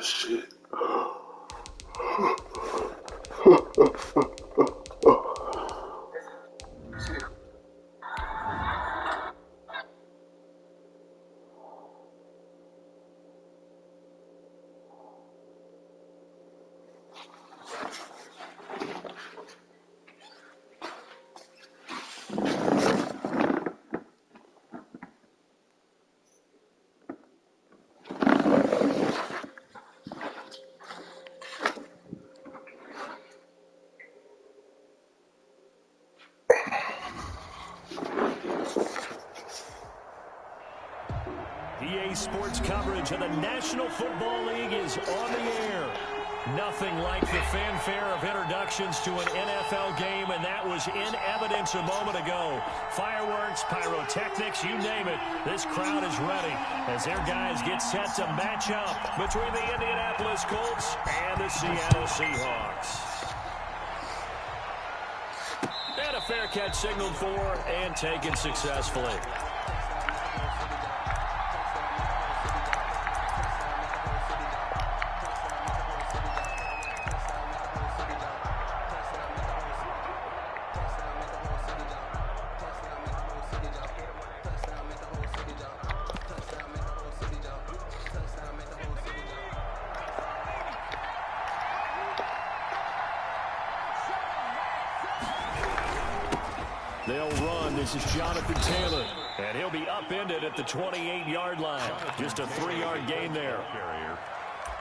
shit. EA Sports coverage of the National Football League is on the air. Nothing like the fanfare of introductions to an NFL game, and that was in evidence a moment ago. Fireworks, pyrotechnics, you name it. This crowd is ready as their guys get set to match up between the Indianapolis Colts and the Seattle Seahawks. And a fair catch signaled for and taken successfully. They'll run. This is Jonathan Taylor. And he'll be upended at the 28-yard line. Just a 3-yard gain there.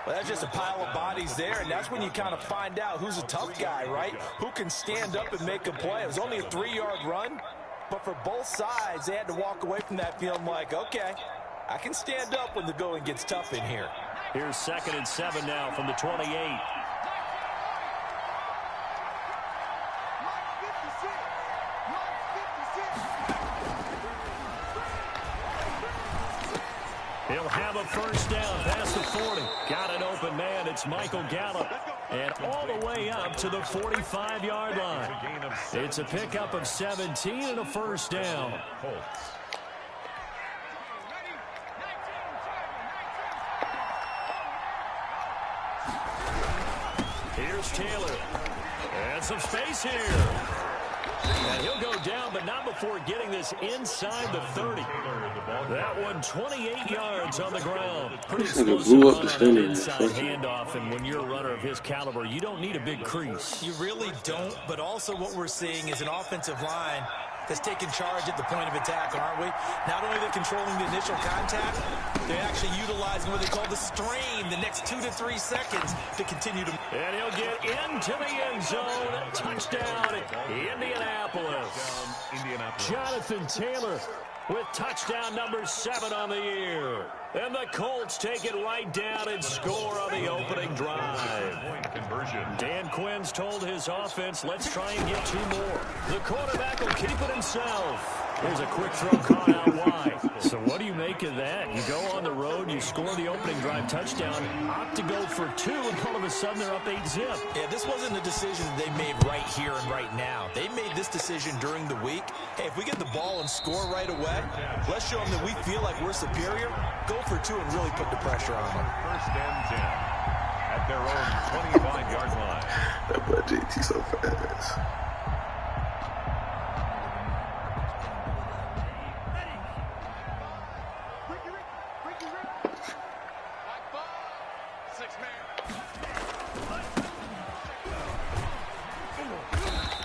Well, that's just a pile of bodies there, and that's when you kind of find out who's a tough guy, right? Who can stand up and make a play. It was only a 3-yard run, but for both sides, they had to walk away from that feeling like, okay, I can stand up when the going gets tough in here. Here's 2nd and 7 now from the 28. He'll have a first down past the 40. Got an open man. It's Michael Gallup. And all the way up to the 45-yard line. It's a pickup of 17 and a first down. Here's Taylor. And some space here. And he'll go down, but not before getting this inside the 30. That one, 28 yards on the ground. Pretty explosive run on an inside handoff, and when you're a runner of his caliber, you don't need a big crease. You really don't, but also what we're seeing is an offensive line that's taking charge at the point of attack, aren't we? Not only are they controlling the initial contact, they're actually utilizing what they call the strain the next 2 to 3 seconds to continue to... And he'll get into the end zone. Touchdown, Indianapolis. Jonathan Taylor with touchdown number 7 on the year. And the Colts take it right down and score on the opening drive. Dan Quinn's told his offense, let's try and get 2 more. The quarterback will keep it himself. There's a quick throw caught out wide. So what do you make of that? You go on the road, you score the opening drive touchdown, opt to go for 2, and all of a sudden they're up 8-zip. Yeah, this wasn't a decision they made right here and right now. They made this decision during the week. Hey, if we get the ball and score right away, let's show them that we feel like we're superior. Go for 2 and really put the pressure on them. First and 10 at their own 25-yard line. That boy JT so fast.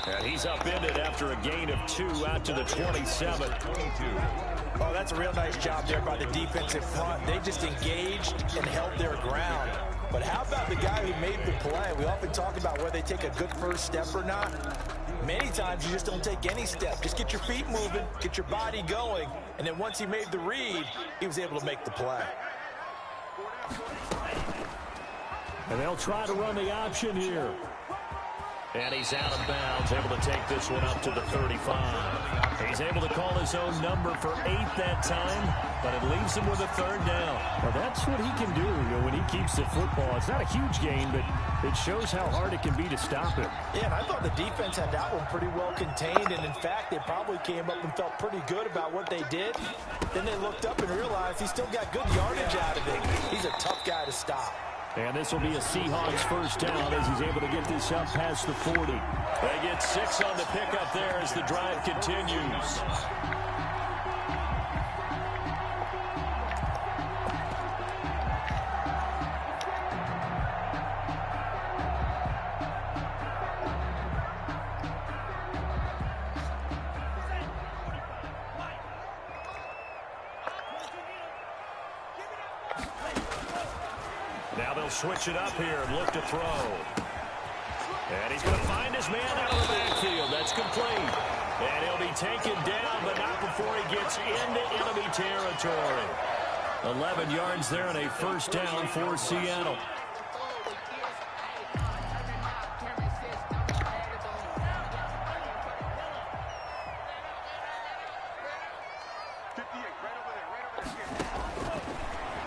And he's upended after a gain of 2 out to the 27. 22. Oh, that's a real nice job there by the defensive front. They just engaged and held their ground. But how about the guy who made the play? We often talk about whether they take a good first step or not. Many times you just don't take any step. Just get your feet moving, get your body going, and then once he made the read, he was able to make the play. And they'll try to run the option here. And he's out of bounds, able to take this one up to the 35. He's able to call his own number for 8 that time, but it leaves him with a 3rd down. Well, that's what he can do, when he keeps the football. It's not a huge gain, but it shows how hard it can be to stop him. Yeah, and I thought the defense had that one pretty well contained, and in fact, they probably came up and felt pretty good about what they did. Then they looked up and realized he still got good yardage out of it. He's a tough guy to stop. And this will be a Seahawks first down as he's able to get this up past the 40. They get 6 on the pickup there as the drive continues. Now they'll switch it up here and look to throw. And he's going to find his man out of the backfield. That's complete. And he'll be taken down, but not before he gets into enemy territory. 11 yards there and a first down for Seattle.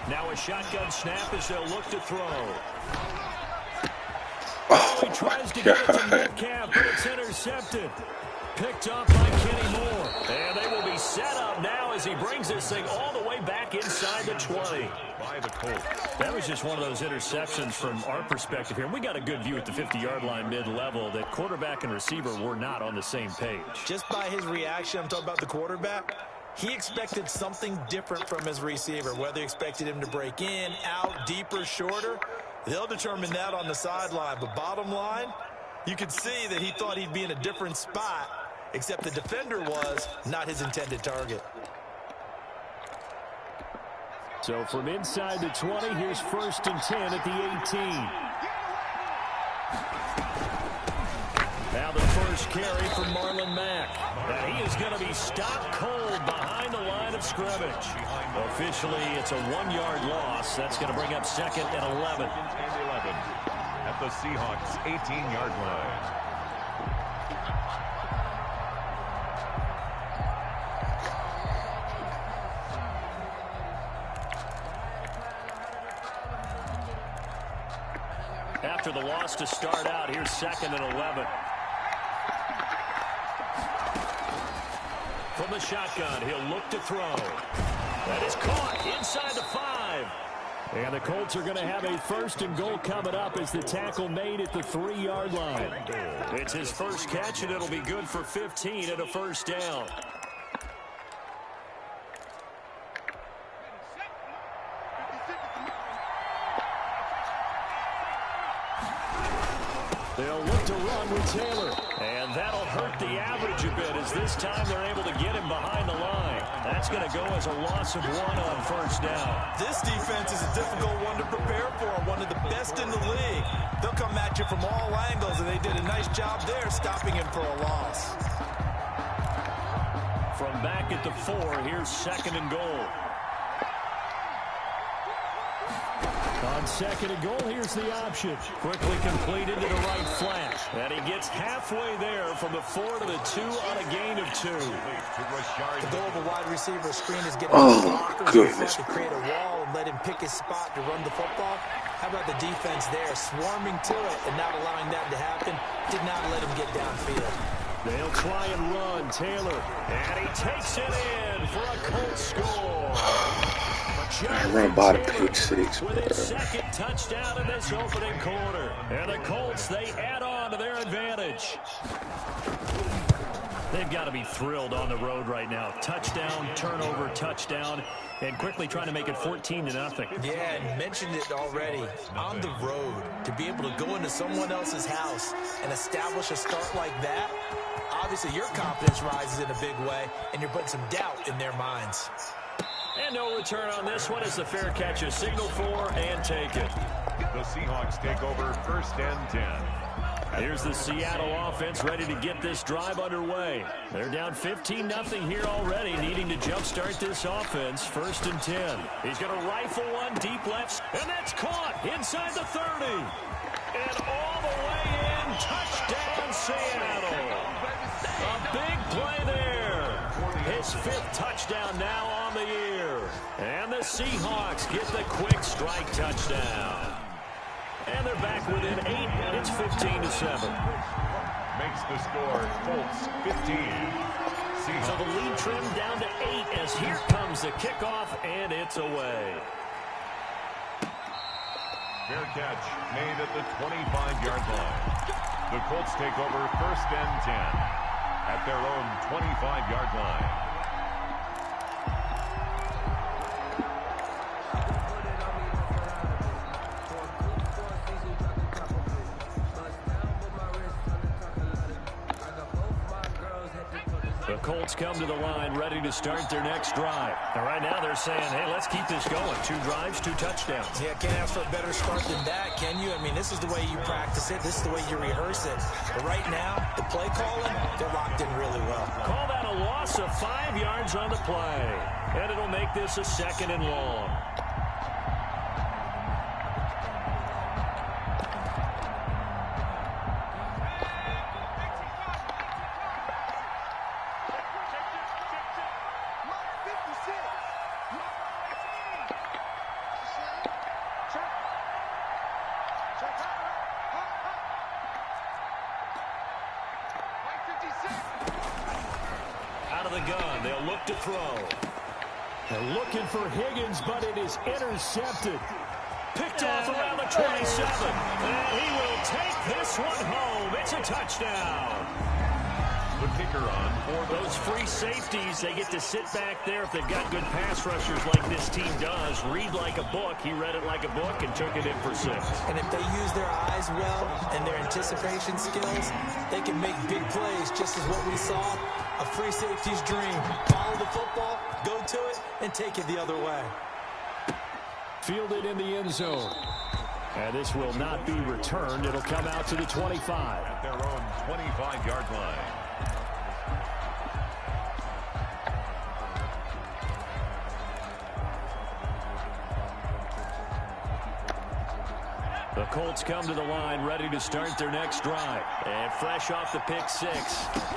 Now a shotgun snap as they'll look to throw. He tries to get it to Metcalf, but it's intercepted. Picked off by Kenny Moore. And they will be set up now as he brings this thing all the way back inside the 20. By the Colts. That was just one of those interceptions from our perspective here. We got a good view at the 50-yard line mid-level that quarterback and receiver were not on the same page. Just by his reaction, I'm talking about the quarterback, he expected something different from his receiver, whether he expected him to break in, out, deeper, shorter. They'll determine that on the sideline. But bottom line, you could see that he thought he'd be in a different spot, except the defender was not his intended target. So from inside the 20, here's 1st and 10 at the 18. Now the first carry from Marlon Mack. And he is going to be stopped cold behind the line of scrimmage. Officially, it's a 1-yard loss. That's going to bring up 2nd and 11. And 11 at the Seahawks 18-yard line. After the loss to start out, here's 2nd and 11. From the shotgun, he'll look to throw. That is caught inside the 5. And the Colts are going to have a 1st and goal coming up as the tackle made at the 3-yard line. It's his first catch, and it'll be good for 15 and a first down. They'll look to run with Taylor. And that'll hurt the average a bit as this time they're able to get him behind the line. That's going to go as a loss of 1 on first down. This defense is a difficult one to prepare for, one of the best in the league. They'll come at you from all angles, and they did a nice job there stopping him for a loss. From back at the 4, here's 2nd and goal. On 2nd and goal, here's the option. Quickly completed to the right flat. And he gets halfway there from the 4 to the 2 on a gain of 2. The goal of a wide receiver screen is getting goodness. to create a wall and let him pick his spot to run the football. How about the defense there, swarming to it and not allowing that to happen? Did not let him get downfield. They'll try and run. Taylor. And he takes it in for a Colts score. I run by the pick 6. With his 2nd touchdown in this opening quarter. And the Colts, they add on to their advantage. They've got to be thrilled on the road right now. Touchdown, turnover, touchdown, and quickly trying to make it 14-0. Yeah, and mentioned it already. On the road, to be able to go into someone else's house and establish a start like that, obviously your confidence rises in a big way, and you're putting some doubt in their minds. And no return on this one as the fair catch is signaled for and taken. The Seahawks take over 1st and 10. Here's the Seattle offense ready to get this drive underway. They're down 15-0 here already, needing to jumpstart this offense. 1st and 10. He's going to rifle one deep left, and that's caught inside the 30. And all the way in, touchdown Seattle. A big play there. His 5th touchdown now on the year. And the Seahawks get the quick strike touchdown. And they're back within 8. It's 15-7. Makes the score Colts 15. So the lead trimmed down to 8 as here comes the kickoff, and it's away. Fair catch made at the 25-yard line. The Colts take over 1st and 10 at their own 25-yard line. The Colts come to the line ready to start their next drive. And right now they're saying, hey, let's keep this going. 2 drives, 2 touchdowns. Yeah, can't ask for a better start than that, can you? I mean, this is the way you practice it. This is the way you rehearse it. But right now, the play calling, they're locked in really well. Call that a loss of 5 yards on the play. And it'll make this a 2nd and long. Out of the gun, they'll look to throw. They're looking for Higgins, but it is intercepted. Picked off around the 27. And he will take this one home. It's a touchdown. The kicker on for Those free safeties, they get to sit back there if they've got good pass rushers like this team does. Read like a book. He read it like a book and took it in for 6. And if they use their eyes well and their anticipation skills, they can make big plays, just as what we saw. A free safety's dream. Follow the football, go to it, and take it the other way. Fielded in the end zone. And this will not be returned. It'll come out to the 25. at their own 25-yard line. The Colts come to the line ready to start their next drive. And fresh off the pick 6,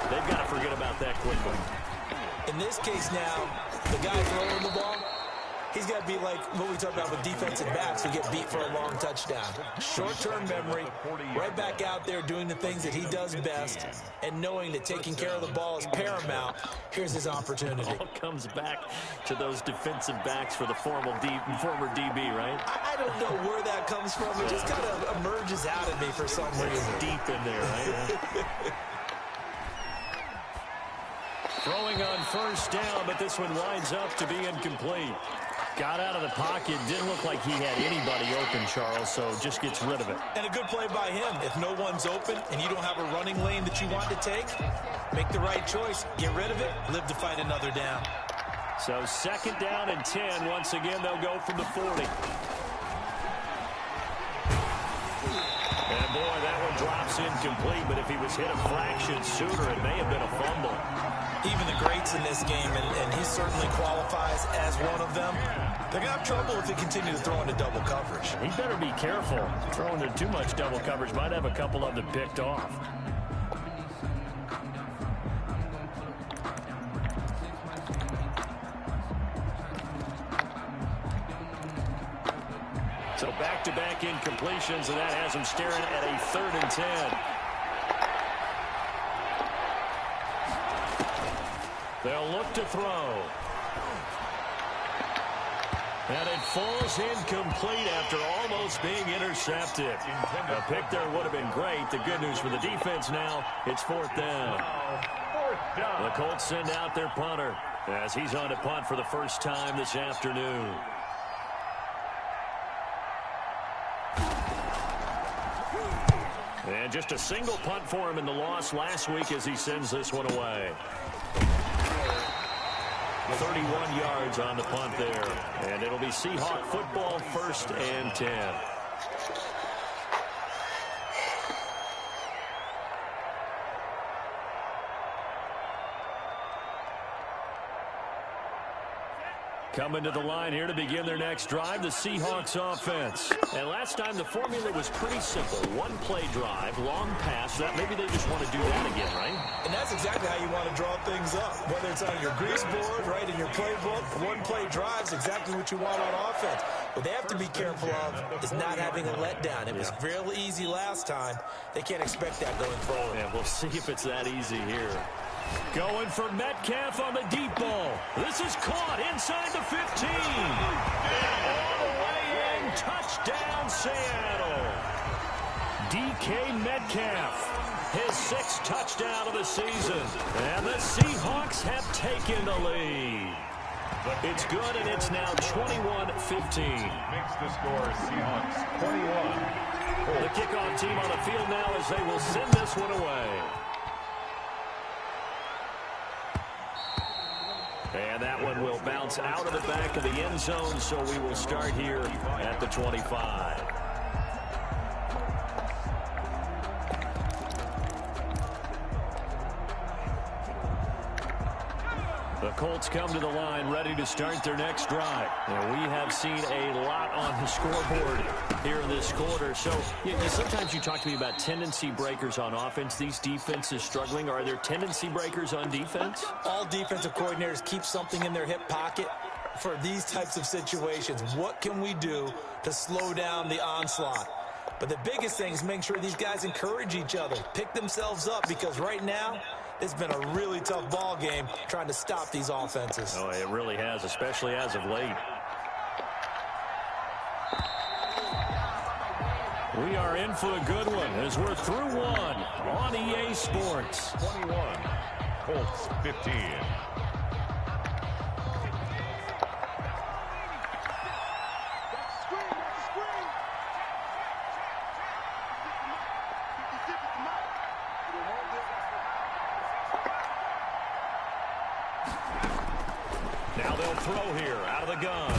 they've got to forget about that quickly. In this case now, the guy throwing the ball, he's got to be like what we talk about with defensive backs who get beat for a long touchdown. Short-term memory, right back out there doing the things that he does best, and knowing that taking care of the ball is paramount. Here's his opportunity. All comes back to those defensive backs for the former DB, right? I don't know where that comes from. It just kind of emerges out of me for some reason. Deep in there, right? Throwing on first down, but this one winds up to be incomplete. Got out of the pocket. Didn't look like he had anybody open, Charles, so just gets rid of it. And a good play by him. If no one's open and you don't have a running lane that you want to take, make the right choice. Get rid of it. Live to fight another down. So 2nd down and 10. Once again, they'll go from the 40. And boy, that one drops incomplete, but if he was hit a fraction sooner, it may have been a fumble. Even the greats in this game, and he certainly qualifies as one of them, they're going to have trouble if they continue to throw into double coverage. He better be careful. Throwing into too much double coverage might have a couple of them picked off. So back-to-back incompletions, and that has him staring at a 3rd and 10. They'll look to throw. And it falls incomplete after almost being intercepted. A pick there would have been great. The good news for the defense now, it's 4th down. The Colts send out their punter as he's on to punt for the first time this afternoon. And just a single punt for him in the loss last week as he sends this one away. 31 yards on the punt there. And it'll be Seahawk football, 1st and 10. Coming to the line here to begin their next drive, the Seahawks offense. And last time the formula was pretty simple. One play drive, long pass. That maybe they just want to do that again, right? And that's exactly how you want to draw things up. Whether it's on your grease board, right, in your playbook, one play drive is exactly what you want on offense. What they have to be careful of is not having a letdown. It was real easy last time. They can't expect that going forward. Yeah, we'll see if it's that easy here. Going for Metcalf on the deep ball. This is caught inside the 15. And all the way touchdown, Seattle. DK Metcalf, his 6th touchdown of the season. And the Seahawks have taken the lead. It's good, and it's now 21-15. Makes the score Seahawks 21. The kickoff team on the field now as they will send this one away. And that one will bounce out of the back of the end zone, so we will start here at the 25. The Colts come to the line ready to start their next drive. And we have seen a lot on the scoreboard here in this quarter. So sometimes you talk to me about tendency breakers on offense. These defenses struggling. Are there tendency breakers on defense? All defensive coordinators keep something in their hip pocket for these types of situations. What can we do to slow down the onslaught? But the biggest thing is make sure these guys encourage each other, pick themselves up, because right now, it's been a really tough ball game trying to stop these offenses. Oh, it really has, especially as of late. We are in for a good one as we're through one on EA Sports. 21, Colts 15. Now they'll throw here out of the gun.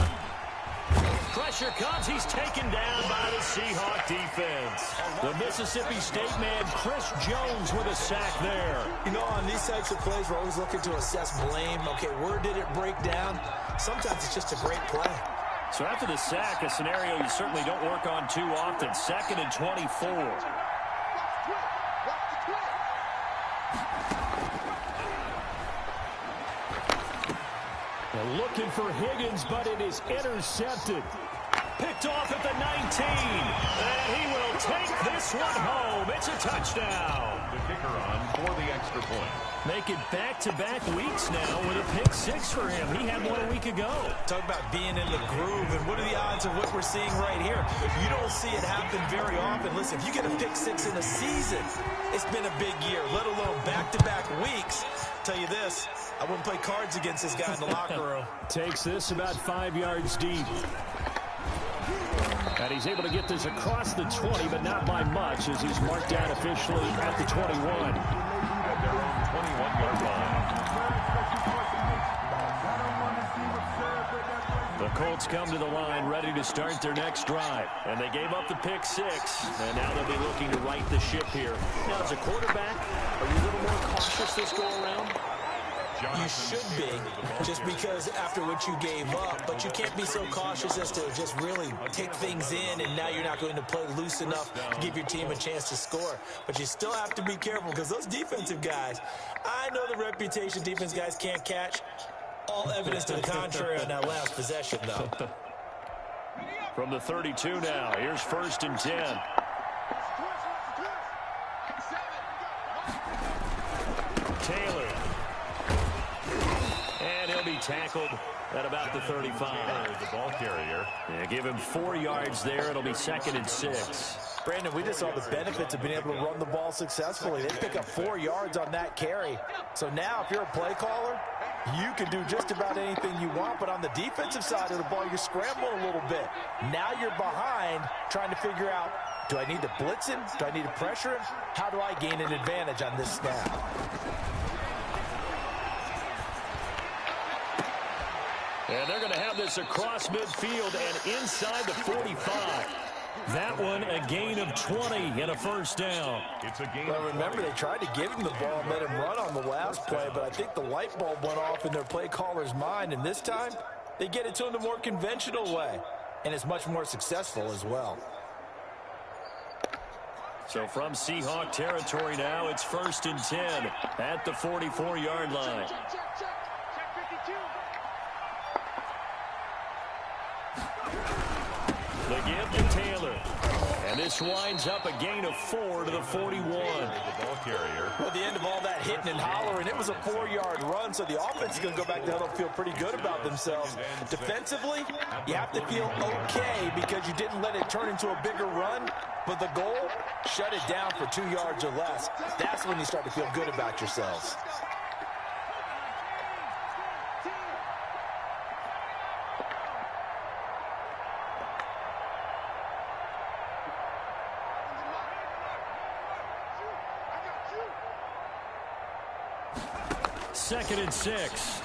Pressure comes. He's taken down by the Seahawk defense. The Mississippi State man, Chris Jones, with a sack there. You know, on these types of plays, we're always looking to assess blame. Okay, where did it break down? Sometimes it's just a great play. So after the sack, a scenario you certainly don't work on too often. 2nd and 24. Looking for Higgins, but it is intercepted. Picked off at the 19. And he will take this one home. It's a touchdown. The kicker on for the extra point. Make it back-to-back weeks now with a pick 6 for him. He had one a week ago. Talk about being in the groove, and what are the odds of what we're seeing right here? You don't see it happen very often. Listen, if you get a pick 6 in a season, it's been a big year, let alone back-to-back weeks. Tell you this, I wouldn't play cards against this guy in the locker room. Takes this about 5 yards deep. And he's able to get this across the 20, but not by much, as he's marked down officially at the 21. At their own 21-yard line. The Colts come to the line ready to start their next drive. And they gave up the pick 6. And now they'll be looking to right the ship here. Now, as a quarterback, are you a little more cautious this go-around? You should be, just because after what you gave up, but you can't be so cautious as to just really take things in, and now you're not going to play loose enough to give your team a chance to score. But you still have to be careful, because those defensive guys, I know the reputation defense guys can't catch. All evidence to the contrary on that last possession, though. From the 32 now, here's 1st and 10. Taylor. And he'll be tackled at about the 35. The ball carrier. Yeah, give him 4 yards there. It'll be 2nd and 6. Brandon, we just saw the benefits of being able to run the ball successfully. They pick up 4 yards on that carry. So now if you're a play caller, you can do just about anything you want. But on the defensive side of the ball, you're scrambling a little bit. Now you're behind trying to figure out, do I need to blitz him? Do I need to pressure him? How do I gain an advantage on this snap? And they're going to have this across midfield and inside the 45. That one, a gain of 20 and a 1st down. It's a game. Well, remember, they tried to give him the ball and let him run on the last play, but I think the light bulb went off in their play caller's mind, and this time, they get it to him the more conventional way, and it's much more successful as well. So from Seahawk territory now, it's 1st and 10 at the 44-yard line. The give to Taylor. And this winds up a gain of 4 to the 41. The ball carrier. Well, at the end of all that hitting and hollering, it was a 4-yard run, so the offense is going to go back to huddle and feel pretty good about themselves. Defensively, you have to feel okay because you didn't let it turn into a bigger run, but the goal, shut it down for 2 yards or less. That's when you start to feel good about yourselves. Second and 6.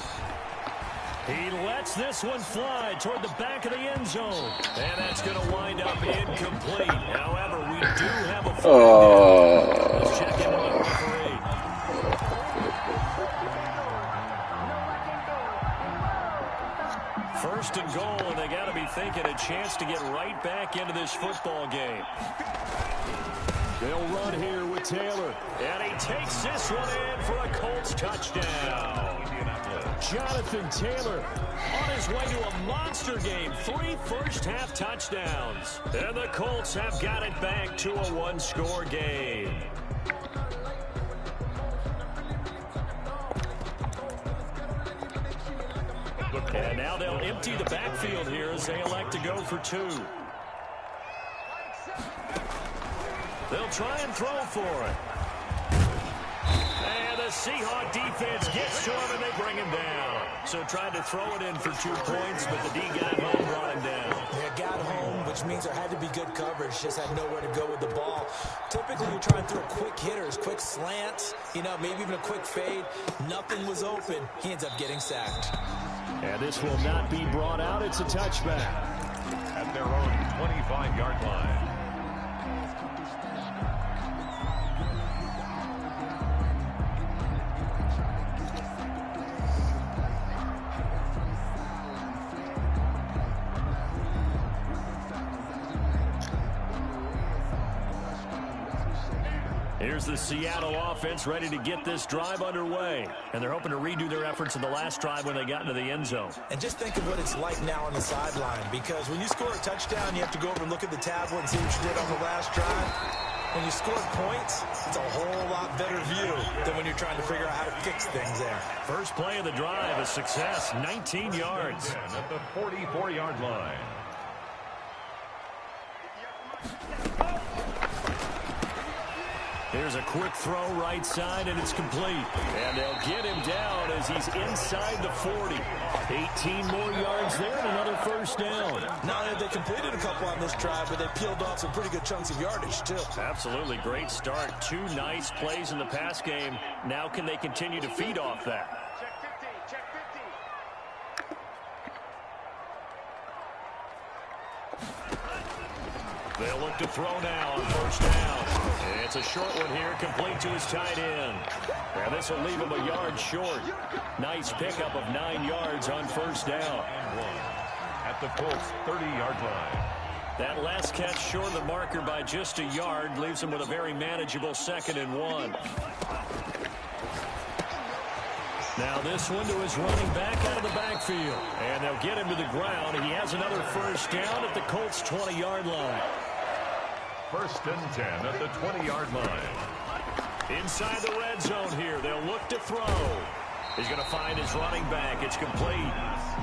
He lets this one fly toward the back of the end zone. And that's going to wind up incomplete. However, we do have a flag. Let's check in with the referee. First and goal, and they got to be thinking a chance to get right back into this football game. They'll run here with Taylor. And he takes this one in for a Colts touchdown. Jonathan Taylor on his way to a monster game. 3 first-half touchdowns. And the Colts have got it back to a 1-score game. And now they'll empty the backfield here as they elect to go for 2. They'll try and throw for it. And the Seahawk defense gets to him, and they bring him down. So tried to throw it in for 2 points, but the D got home, brought him down. They got home, which means there had to be good coverage. Just had nowhere to go with the ball. Typically, you're trying to throw quick hitters, quick slants, maybe even a quick fade. Nothing was open. He ends up getting sacked. And this will not be brought out. It's a touchback. At their own 25-yard line. Here's the Seattle offense ready to get this drive underway. And they're hoping to redo their efforts in the last drive when they got into the end zone. And just think of what it's like now on the sideline, because when you score a touchdown, you have to go over and look at the tablet and see what you did on the last drive. When you score points, it's a whole lot better view than when you're trying to figure out how to fix things there. First play of the drive, a success, 19 yards. At the 44-yard line. Here's a quick throw right side, and it's complete. And they'll get him down as he's inside the 40. 18 more yards there and another first down. Not only have they completed a couple on this drive, but they peeled off some pretty good chunks of yardage, too. Absolutely great start. 2 nice plays in the pass game. Now can they continue to feed off that? They'll look to throw now on first down. It's a short one here, complete to his tight end. And this will leave him a yard short. Nice pickup of 9 yards on first down. At the Colts 30-yard line. That last catch short of the marker by just a yard leaves him with a very manageable 2nd and 1. Now this one to his running back out of the backfield. And they'll get him to the ground. He has another first down at the Colts 20-yard line. 1st and 10 at the 20-yard line. Inside the red zone here. They'll look to throw. He's going to find his running back. It's complete.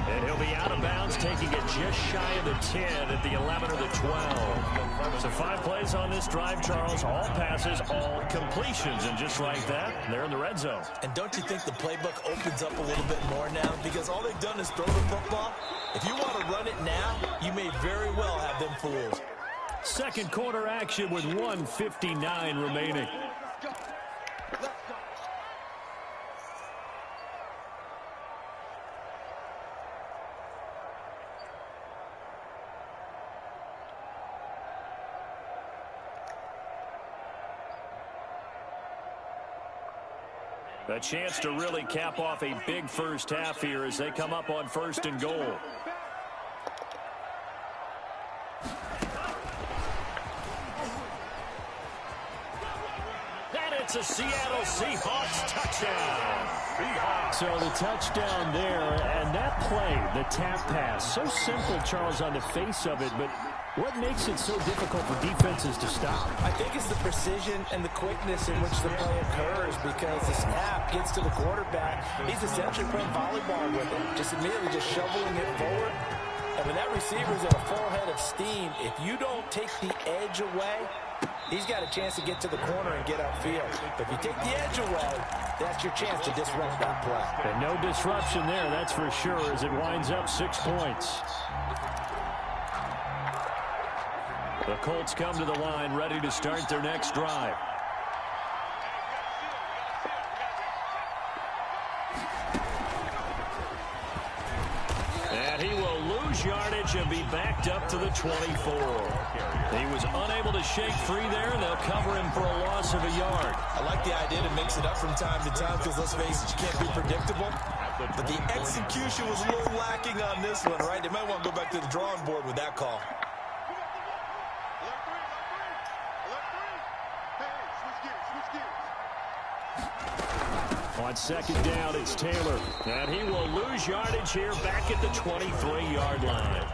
And he'll be out of bounds, taking it just shy of the 10 at the 11 or the 12. So 5 plays on this drive, Charles. All passes, all completions. And just like that, they're in the red zone. And don't you think the playbook opens up a little bit more now? Because all they've done is throw the football. If you want to run it now, you may very well have them fooled. Second quarter action with 1:59 remaining. A chance to really cap off a big first half here as they come up on 1st and goal. And it's a Seattle Seahawks touchdown. So the touchdown there, and that play, the tap pass, so simple, Charles, on the face of it, but What makes it so difficult for defenses to stop? I think it's the precision and the quickness in which the play occurs, because the snap gets to the quarterback. He's essentially playing volleyball with it, just immediately just shoveling it forward. And when that receiver's at a full head of steam, if you don't take the edge away, he's got a chance to get to the corner and get upfield. But if you take the edge away, that's your chance to disrupt that play. And no disruption there, that's for sure, as it winds up 6 points. The Colts come to the line, ready to start their next drive. And he will lose yardage and be backed up to the 24. He was unable to shake free there, and they'll cover him for a loss of a yard. I like the idea to mix it up from time to time, because let's face it, you can't be predictable. But the execution was a little lacking on this one, right? They might want to go back to the drawing board with that call. On second down, it's Taylor. And he will lose yardage here back at the 23-yard line.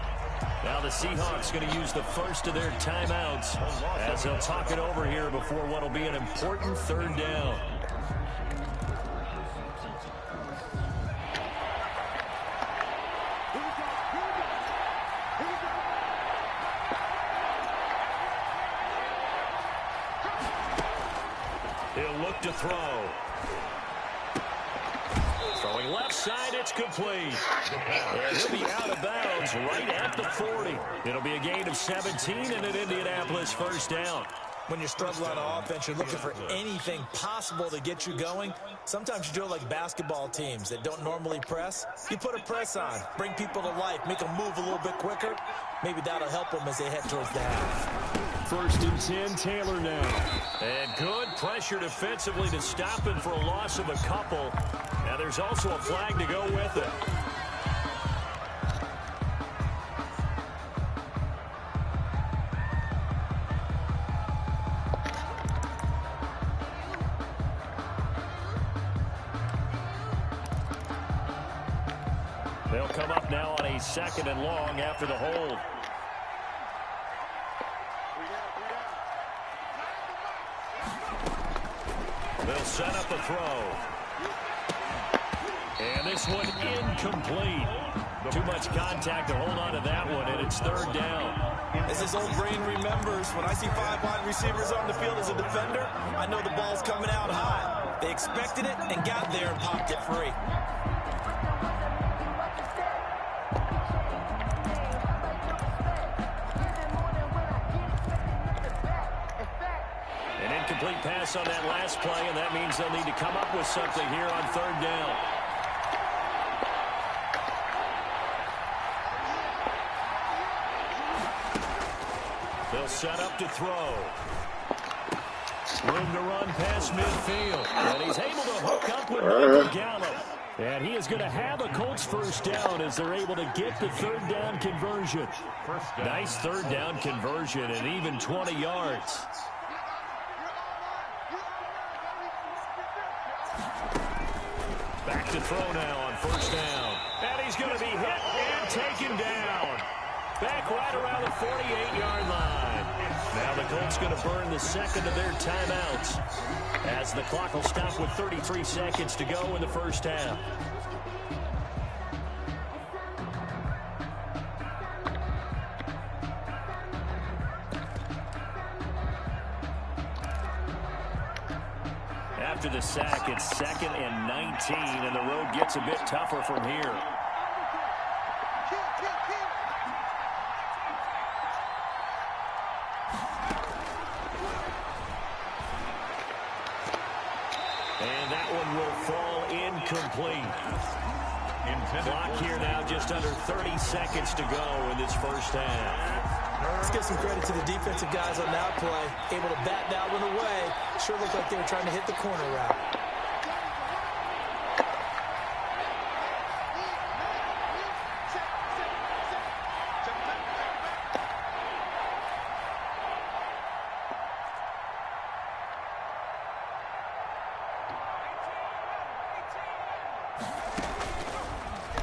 Now the Seahawks going to use the first of their timeouts as they'll talk it over here before what will be an important third down. He'll look to throw. Throwing left side, it's complete. And he'll be out of bounds right at the 40. It'll be a gain of 17 and an Indianapolis first down. When you're struggling on offense, you're looking for anything possible to get you going. Sometimes you do it like basketball teams that don't normally press. You put a press on, bring people to life, make them move a little bit quicker. Maybe that'll help them as they head towards the half. First and 10, Taylor now. And good pressure defensively to stop him for a loss of a couple. Now there's also a flag to go with it. They'll come up now on a second and long after the hold. They'll set up a throw. And this one incomplete. Too much contact to hold on to that one, and it's third down. As this old brain remembers, when I see 5 wide receivers on the field as a defender, I know the ball's coming out high. They expected it and got there and popped it free. An incomplete pass on that last play, and that means they'll need to come up with something here on third down. They'll set up to throw. Room to run past midfield. And he's able to hook up with Michael Gallup. And he is going to have a Colts first down as they're able to get the third down conversion. Nice third down conversion and even 20 yards. Back to throw now on first down. And he's going to be hit and taken down. Back right around the 48-yard line. Now the Colts going to burn the second of their timeouts as the clock will stop with 33 seconds to go in the first half. After the sack, it's 2nd and 19, and the road gets a bit tougher from here. And that one will fall incomplete. Clock here now, just under 30 seconds to go in this first half. Let's give some credit to the defensive guys on that play. Able to bat that one away. Sure looked like they were trying to hit the corner route.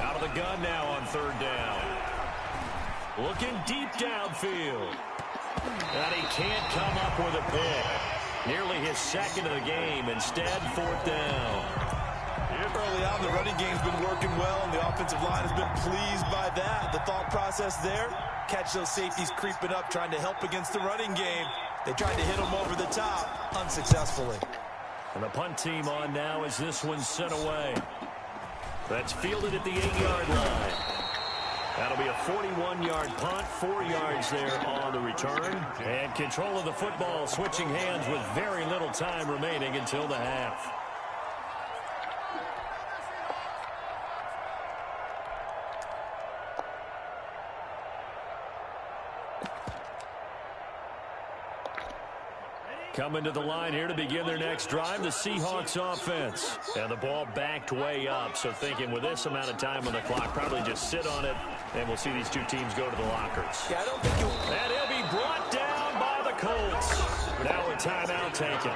Out of the gun now on third down. Looking deep downfield. And he can't come up with a pick. Nearly his second of the game. Instead, fourth down. Early on, the running game's been working well, and the offensive line has been pleased by that. The thought process there, catch those safeties creeping up, trying to help against the running game. They tried to hit them over the top, unsuccessfully. And the punt team on now as this one's sent away. That's fielded at the 8-yard line. That'll be a 41-yard punt, 4 yards there on the return. And control of the football switching hands with very little time remaining until the half. Coming to the line here to begin their next drive, the Seahawks offense. And the ball backed way up, so thinking with this amount of time on the clock, probably just sit on it, and we'll see these two teams go to the lockers. Yeah, I don't think you'll... And he'll be brought down by the Colts. Now a timeout taken.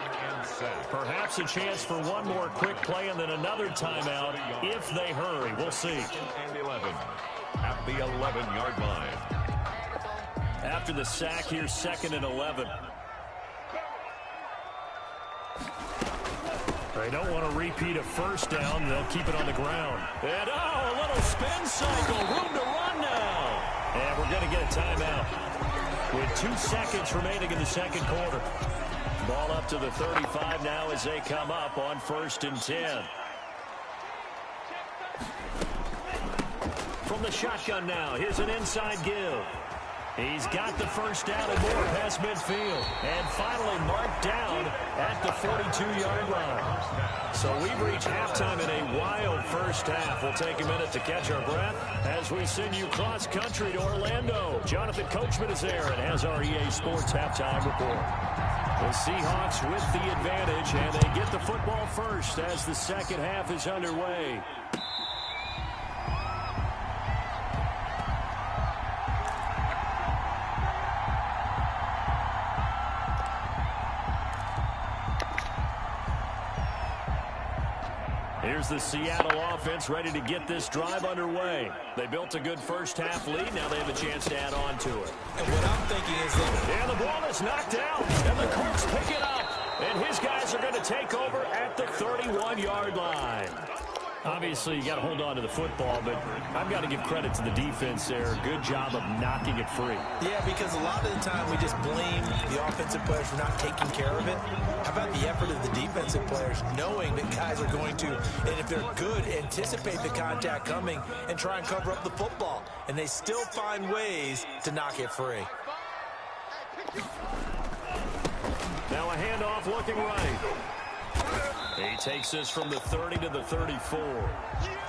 Perhaps a chance for one more quick play and then another timeout if they hurry. We'll see. And 11 at the 11-yard line. After the sack here, 2nd and 11. They don't want to repeat a first down. They'll keep it on the ground. And, a little spin cycle. Room to run now. And we're going to get a timeout with 2 seconds remaining in the second quarter. Ball up to the 35 now as they come up on 1st and 10. From the shotgun now, here's an inside give. He's got the first down and more past midfield. And finally marked down at the 42-yard line. So we've reached halftime in a wild first half. We'll take a minute to catch our breath as we send you cross-country to Orlando. Jonathan Coachman is there and has our EA Sports halftime report. The Seahawks with the advantage, and they get the football first as the second half is underway. Here's the Seattle offense ready to get this drive underway. They built a good first half lead. Now they have a chance to add on to it. And what I'm thinking is that... And the ball is knocked out. And the Colts pick it up. And his guys are going to take over at the 31-yard line. Obviously, you got to hold on to the football, but I've got to give credit to the defense there. Good job of knocking it free. Yeah, because a lot of the time we just blame the offensive players for not taking care of it. How about the effort of the defensive players knowing that guys are going to, and if they're good, anticipate the contact coming and try and cover up the football. And they still find ways to knock it free. Now a handoff looking right. He takes this from the 30 to the 34.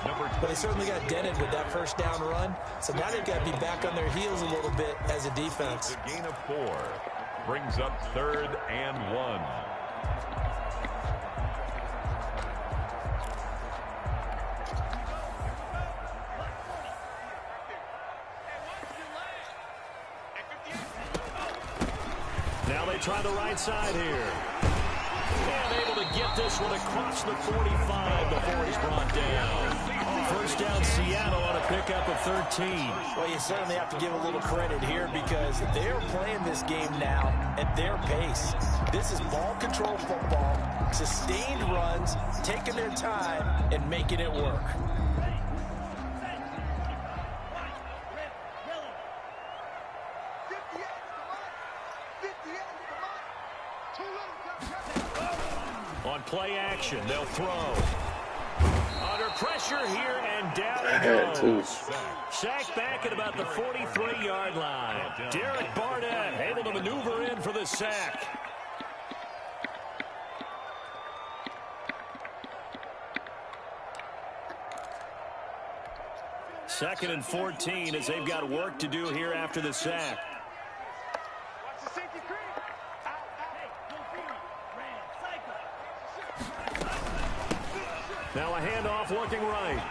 But they certainly got dented with that first down run. So now they've got to be back on their heels a little bit as a defense. The gain of 4 brings up 3rd and 1. Now they try the right side here. And able to get this one across the 45 before he's brought down. First down, Seattle on a pickup of 13. Well, you certainly have to give a little credit here because they're playing this game now at their pace. This is ball control football, sustained runs, taking their time, and making it work. On play action, they'll throw. Under pressure here, and down it goes. Sacked back at about the 43-yard line. Derek Barnett able to maneuver in for the sack. Second and 14 as they've got work to do here after the sack. Now a handoff looking right.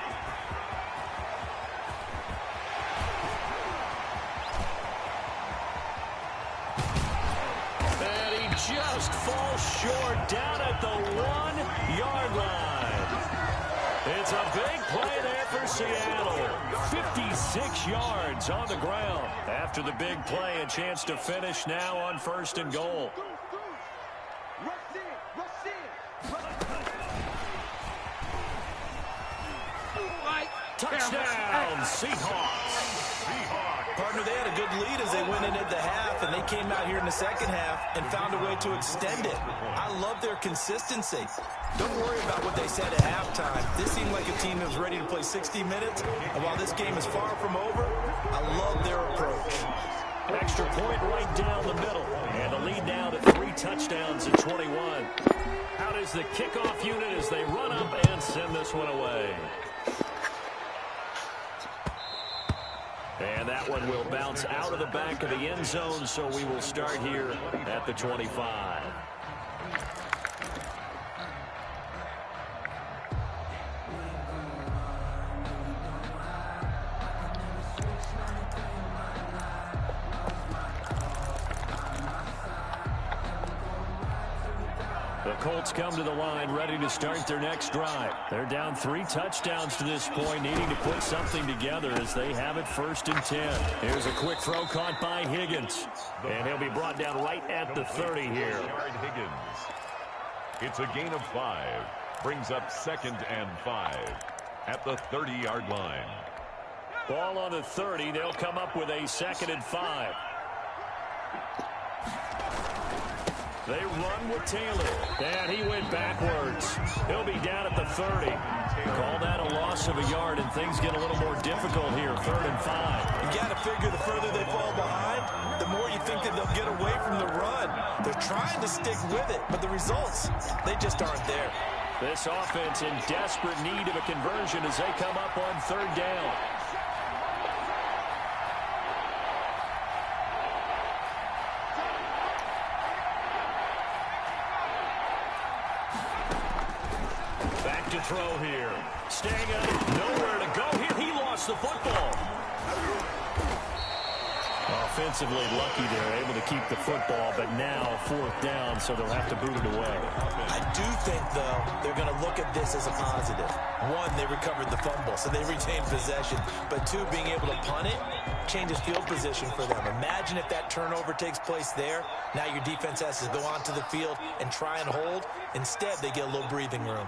And he just falls short down at the 1-yard line. It's a big play there for Seattle. 56 yards on the ground. After the big play, a chance to finish now on 1st and goal. Touchdown, Seahawks. Partner, they had a good lead as they went in at the half, and they came out here in the second half and found a way to extend it. I love their consistency. Don't worry about what they said at halftime. This seemed like a team that was ready to play 60 minutes, and while this game is far from over, I love their approach. Extra point right down the middle, and the lead now to 3 touchdowns at 21. Out is the kickoff unit as they run up and send this one away. And that one will bounce out of the back of the end zone, so we will start here at the 25. The Colts come to the line ready to start their next drive. They're down 3 touchdowns to this point, needing to put something together as they have it 1st and 10. Here's a quick throw caught by Higgins. And he'll be brought down right at the 30 here. Higgins. It's a gain of 5. Brings up 2nd and 5 at the 30-yard line. Ball on the 30. They'll come up with a 2nd and 5. They run with Taylor, and he went backwards. He'll be down at the 30. Call that a loss of a yard, and things get a little more difficult here, 3rd and 5. You got to figure the further they fall behind, the more you think that they'll get away from the run. They're trying to stick with it, but the results, they just aren't there. This offense in desperate need of a conversion as they come up on 3rd down. To throw here. Staying up, nowhere to go here. He lost the football. Offensively lucky they're able to keep the football, but now 4th down, so they'll have to boot it away. I do think, though, they're going to look at this as a positive. 1, they recovered the fumble, so they retained possession. But 2, being able to punt it changes field position for them. Imagine if that turnover takes place there. Now your defense has to go onto the field and try and hold. Instead, they get a little breathing room.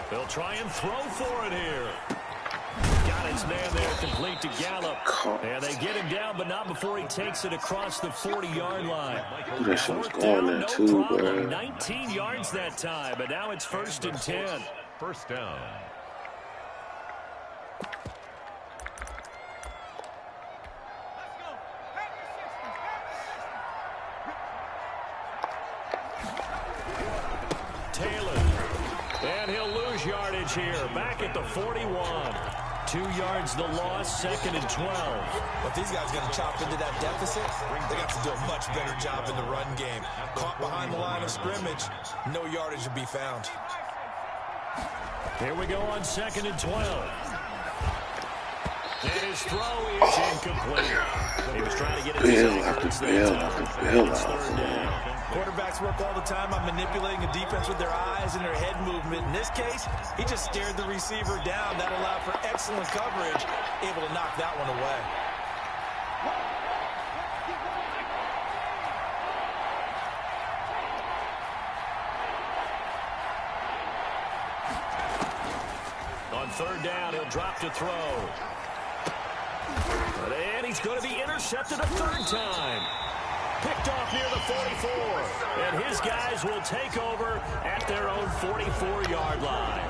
They'll try and throw for it here. Got his man there, complete to Gallup. And they get him down, but not before he takes it across the 40-yard line. That shit was going there too, bro. 19 yards that time, but now it's 1st and 10. 1st down. Taylor. And he'll lose yardage here. Back at the 41. 2 yards the loss, 2nd and 12. But these guys going to chop into that deficit. They got to do a much better job in the run game. Caught behind the line of scrimmage, no yardage to be found. Here we go on 2nd and 12. And his throw is incomplete. He was trying to get it to Quarterbacks work all the time on manipulating a defense with their eyes and their head movement. In this case, he just stared the receiver down. That allowed for excellent coverage, able to knock that one away. On 3rd down, he'll drop to throw. And he's going to be intercepted a 3rd time. Picked off near the 44. And his guys will take over at their own 44-yard line.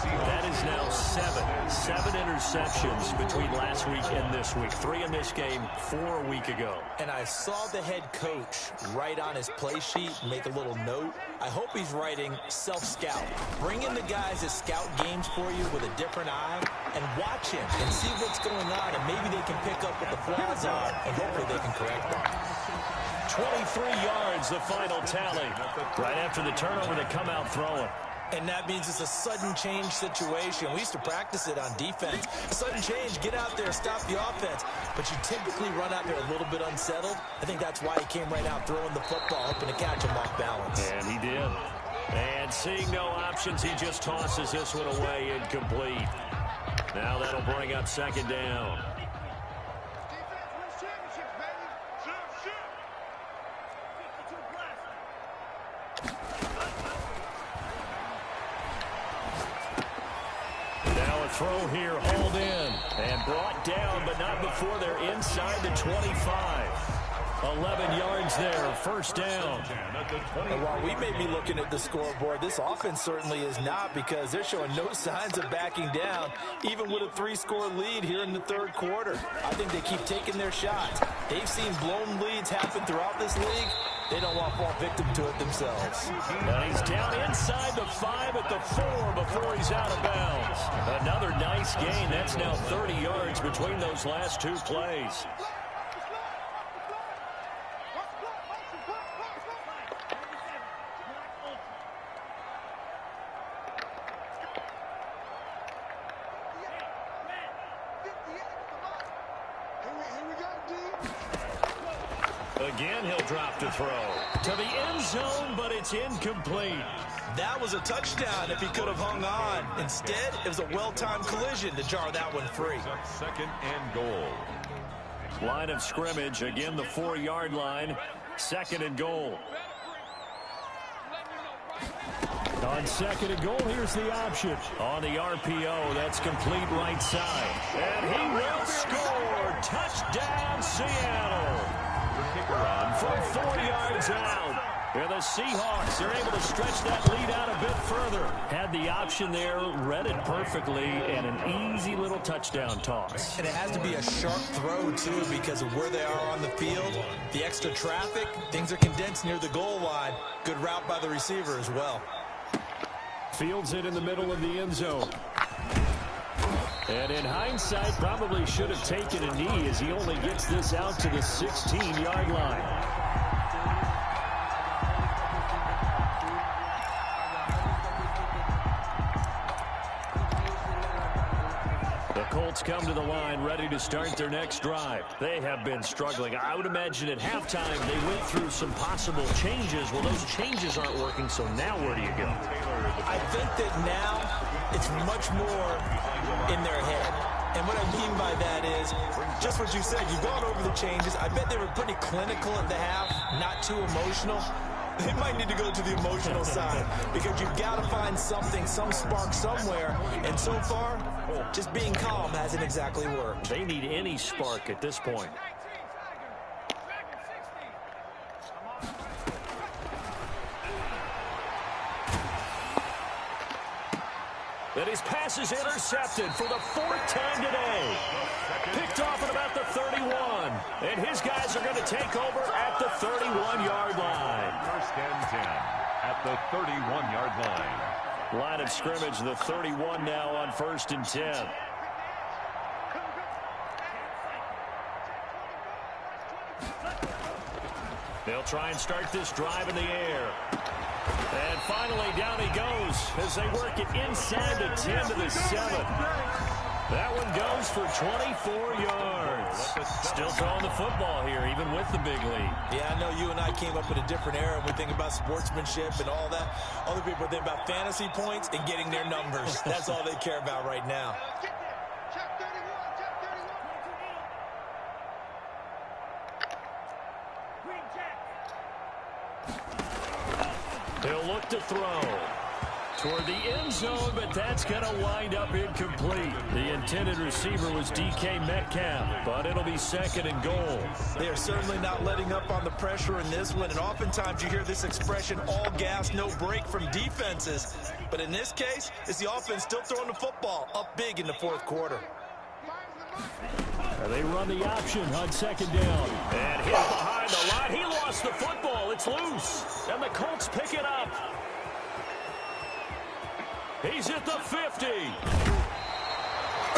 That is now 7 interceptions between last week and this week. 3 in this game, 4 a week ago. And I saw the head coach write on his play sheet, make a little note. I hope he's writing self-scout. Bring in the guys that scout games for you with a different eye and watch him and see what's going on, and maybe they can pick up what the flaws are, and hopefully they can correct them. 23 yards, the final tally. Right after the turnover, they come out throwing. And that means it's a sudden change situation. We used to practice it on defense. Sudden change, get out there, stop the offense. but you typically run out there a little bit unsettled. I think that's why he came right out throwing the football, hoping to catch him off balance. And he did. And seeing no options, he just tosses this one away incomplete. Now that'll bring up second down. Now a throw here, hauled in and brought down, but not before they're inside the 25. 11 yards there, first down. And while we may be looking at the scoreboard, this offense certainly is not, because they're showing no signs of backing down, even with a 3-score lead here in the third quarter. I think they keep taking their shots. They've seen blown leads happen throughout this league. They don't want to fall victim to it themselves. And he's down inside the 5 at the 4 before he's out of bounds. Another nice gain. That's now 30 yards between those last two plays. Again, he'll drop to throw to the end zone, but it's incomplete. That was a touchdown if he could have hung on. Instead, it was a well-timed collision to jar that one free. Second and goal. Line of scrimmage, again the 4-yard line. Second and goal. On second and goal, here's the option. On the RPO, that's complete right side. And he will score. Touchdown, Seattle. From 4 yards out. And the Seahawks are able to stretch that lead out a bit further. Had the option there, read it perfectly, and an easy little touchdown toss. And it has to be a sharp throw, too, because of where they are on the field. The extra traffic, things are condensed near the goal line. Good route by the receiver as well. Fields it in the middle of the end zone. And in hindsight, probably should have taken a knee as he only gets this out to the 16-yard line. The Colts come to the line ready to start their next drive. They have been struggling. I would imagine at halftime they went through some possible changes. Well, those changes aren't working, so now where do you go? I think that now it's much more in their head. And what I mean by that is, just what you said, you've gone over the changes. I bet they were pretty clinical at the half, not too emotional. They might need to go to the emotional side, because you've got to find something, some spark somewhere. And so far, just being calm hasn't exactly worked. They need any spark at this point. And his pass is intercepted for the 4th time today. Picked off at about the 31. And his guys are going to take over at the 31-yard line. First and 10 at the 31-yard line. Line of scrimmage, the 31 now on 1st and 10. They'll try and start this drive in the air. And finally, down he goes as they work it inside the 10 to the 7. That one goes for 24 yards. Still throwing the football here, even with the big lead. Yeah, I know you and I came up in a different era, and we think about sportsmanship and all that. Other people think about fantasy points and getting their numbers. That's all they care about right now. They'll look to throw toward the end zone, but that's going to wind up incomplete. The intended receiver was DK Metcalf, but it'll be second and goal. They are certainly not letting up on the pressure in this one, and oftentimes you hear this expression, all gas, no break from defenses. But in this case, it's the offense still throwing the football up big in the 4th quarter. They run the option on second down. And hit behind the line. He lost the football. It's loose. And the Colts pick it up. He's at the 50.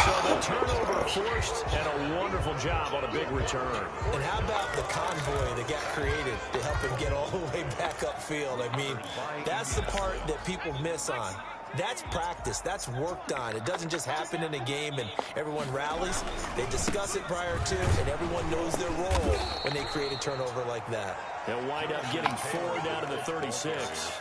So the turnover forced, and a wonderful job on a big return. And how about the convoy that got created to help him get all the way back upfield? I mean, that's the part that people miss on. That's practice. That's work done. It doesn't just happen in a game and everyone rallies. They discuss it prior to, and everyone knows their role when they create a turnover like that. They'll wind up getting 4 down to the 36.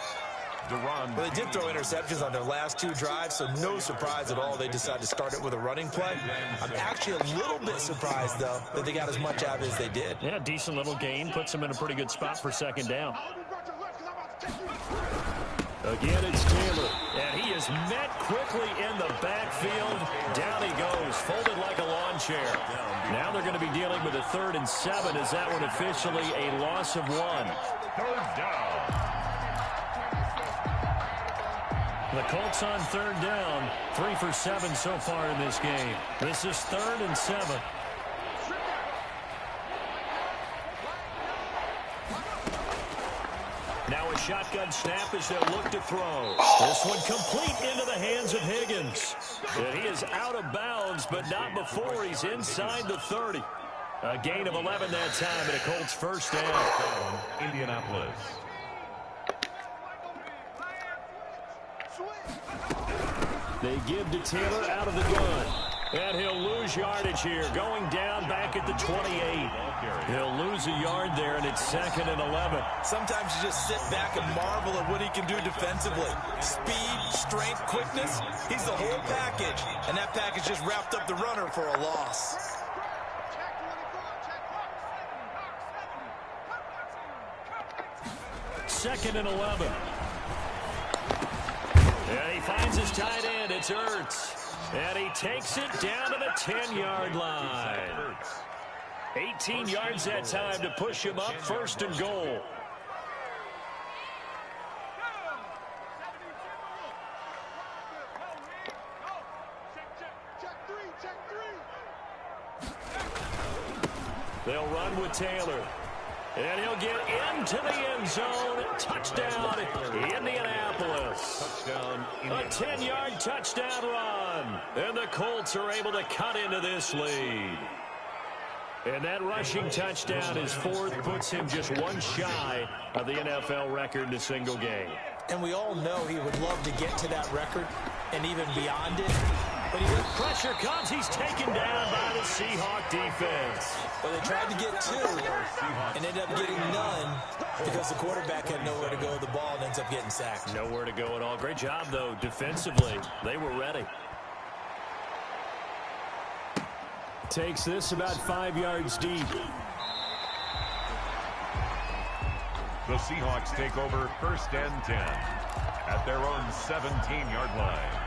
Well, they did throw interceptions on their last 2 drives, so no surprise at all they decided to start it with a running play. I'm actually a little bit surprised, though, that they got as much out as they did. Yeah, decent little gain. Puts them in a pretty good spot for second down. Again, it's Taylor, and he is met quickly in the backfield. Down he goes, folded like a lawn chair. Now they're going to be dealing with a 3rd and 7. Is that one officially a loss of 1? 3rd down. The Colts on 3rd down, 3 for 7 so far in this game. This is 3rd and 7. Now a shotgun snap as they'll look to throw. This one complete into the hands of Higgins. And he is out of bounds, but not before he's inside the 30. A gain of 11 that time, and a Colts first down. Indianapolis. They give to Taylor out of the gun. And he'll lose yardage here, going down back at the 28. He'll lose a yard there, and it's 2nd and 11. Sometimes you just sit back and marvel at what he can do defensively. Speed, strength, quickness, he's the whole package. And that package just wrapped up the runner for a loss. Second and 11. And he finds his tight end. It's Ertz. And he takes it down to the 10-yard line. 18 yards that time to push him up 1st and goal. They'll run with Taylor. And he'll get into the end zone. Touchdown, Indianapolis. Touchdown, A 10-yard touchdown run. And the Colts are able to cut into this lead. And that rushing touchdown, his 4th, puts him just 1 shy of the NFL record in a single game. And we all know he would love to get to that record and even beyond it. But pressure comes. He's taken down by the Seahawk defense. But they tried to get 2 and ended up getting none because the quarterback had nowhere to go with the ball and ends up getting sacked. Nowhere to go at all. Great job, though, defensively. They were ready. Takes this about 5 yards deep. The Seahawks take over 1st and 10 at their own 17-yard line.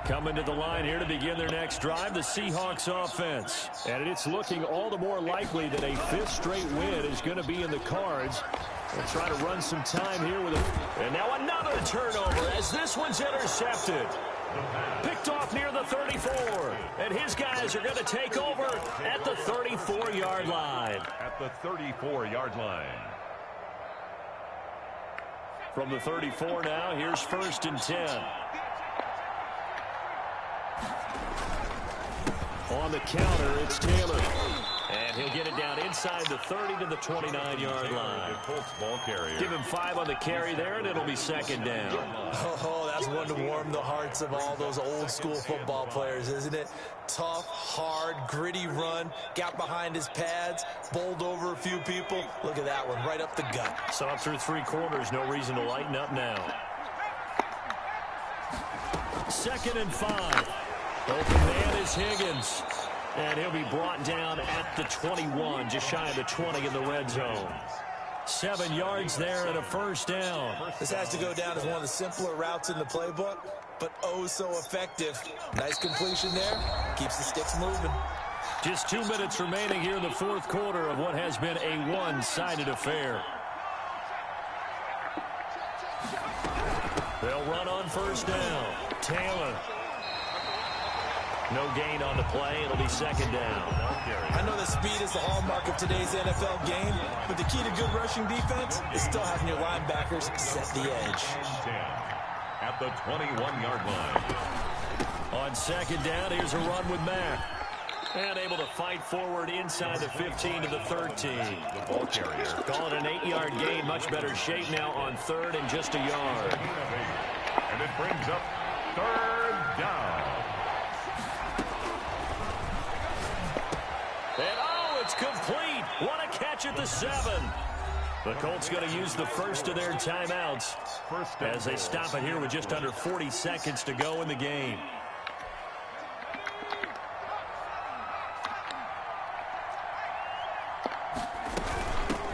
Coming to the line here to begin their next drive, the Seahawks offense. And it's looking all the more likely that a 5th straight win is going to be in the cards. They'll try to run some time here with it. And now another turnover as this one's intercepted. Picked off near the 34. And his guys are going to take over at the 34-yard line. At the 34-yard line. From the 34 now, here's 1st and 10. On the counter, it's Taylor. And he'll get it down inside the 30 to the 29-yard line. Give him 5 on the carry there, and it'll be 2nd down. Oh, that's one to warm the hearts of all those old-school football players, isn't it? Tough, hard, gritty run. Got behind his pads, bowled over a few people. Look at that one, right up the gut. Saw it through 3 quarters. No reason to lighten up now. 2nd and 5. Open man is Higgins. And he'll be brought down at the 21, just shy of the 20 in the red zone. 7 yards there and a 1st down. This has to go down as one of the simpler routes in the playbook, but oh so effective. Nice completion there. Keeps the sticks moving. Just 2 minutes remaining here in the 4th quarter of what has been a one-sided affair. They'll run on 1st down. Taylor. No gain on the play. It'll be 2nd down. I know that speed is the hallmark of today's NFL game, but the key to good rushing defense is still having your linebackers set the edge. At the 21-yard line. On 2nd down, here's a run with Mack. And able to fight forward inside the 15 to the 13. The ball carrier. Call it an 8-yard gain. Much better shape now on third and just a yard. And it brings up third down. And oh, it's complete. What a catch at the 7. The Colts going to use the first of their timeouts as they stop it here with just under 40 seconds to go in the game.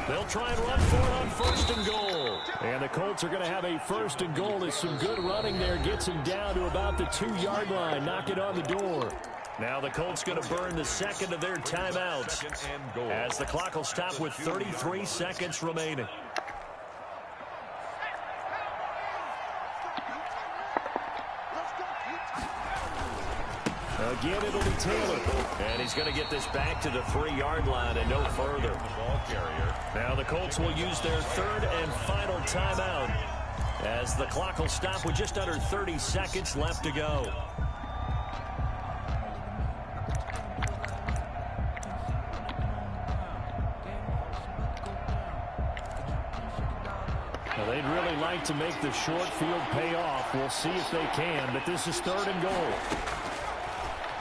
They'll try and run for it on first and goal. And the Colts are going to have a first and goal as some good running there gets him down to about the 2-yard line. Knock it on the door. Now the Colts going to burn the second of their timeouts as the clock will stop with 33 seconds remaining. Again, it'll be Taylor. And he's going to get this back to the 3-yard line and no further. Now the Colts will use their third and final timeout as the clock will stop with just under 30 seconds left to go. Now they'd really like to make the short field pay off. We'll see if they can, but this is third and goal.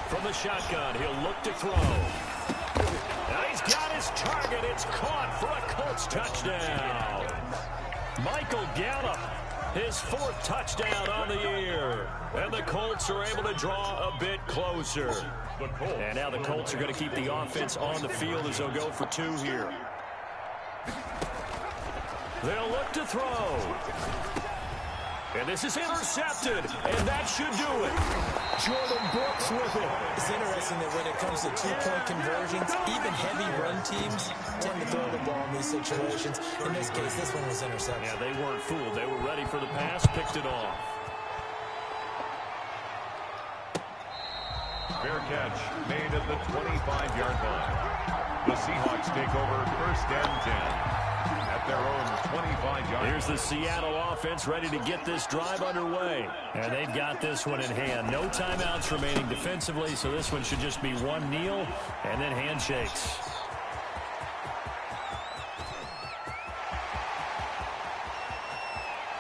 From the shotgun, he'll look to throw. Now he's got his target. It's caught for a Colts touchdown. Michael Gallup, his 4th touchdown on the year. And the Colts are able to draw a bit closer. And now the Colts are going to keep the offense on the field as they'll go for 2 here. They'll look to throw. And this is intercepted, and that should do it. Jordan Brooks with it. It's interesting that when it comes to 2-point conversions, even heavy run teams tend to throw the ball in these situations. In this case, this one was intercepted. Yeah, they weren't fooled. They were ready for the pass, picked it off. Fair catch made at the 25-yard line. The Seahawks take over first and 10. At their own 25-yard. Here's the Seattle offense ready to get this drive underway. And they've got this one in hand. No timeouts remaining defensively, so this one should just be one kneel and then handshakes.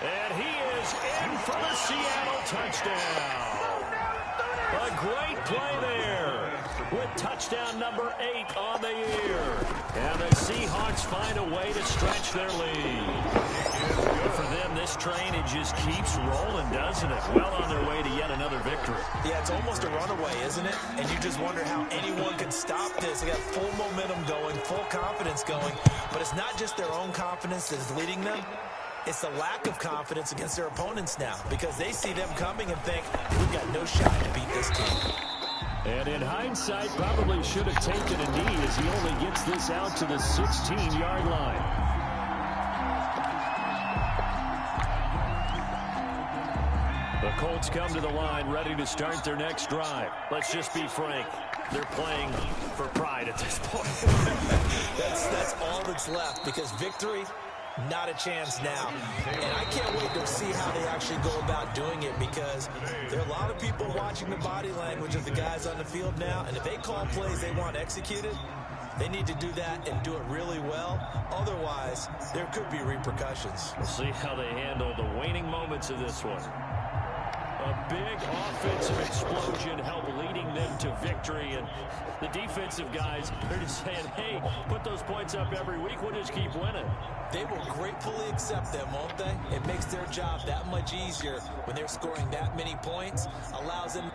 And he is in for the Seattle touchdown. A great play there with touchdown number 8 on the year. And the Seahawks find a way to stretch their lead. For them, this train, it just keeps rolling, doesn't it? Well on their way to yet another victory. Yeah, it's almost a runaway, isn't it? And you just wonder how anyone can stop this. They got full momentum going, full confidence going. But it's not just their own confidence that's leading them. It's the lack of confidence against their opponents now because they see them coming and think, we've got no shot to beat this team. And in hindsight, probably should have taken a knee as he only gets this out to the 16-yard line. The Colts come to the line ready to start their next drive. Let's just be frank. They're playing for pride at this point. That's all that's left because victory, not a chance now. And I can't wait to see how they actually go about doing it because there are a lot of people watching the body language of the guys on the field now. And if they call plays they want executed, they need to do that and do it really well. Otherwise, there could be repercussions. We'll see how they handle the waning moments of this one. A big offensive explosion helped leading them to victory. And the defensive guys are just saying, hey, put those points up every week. We'll just keep winning. They will gratefully accept them, won't they? It makes their job that much easier when they're scoring that many points. Allows them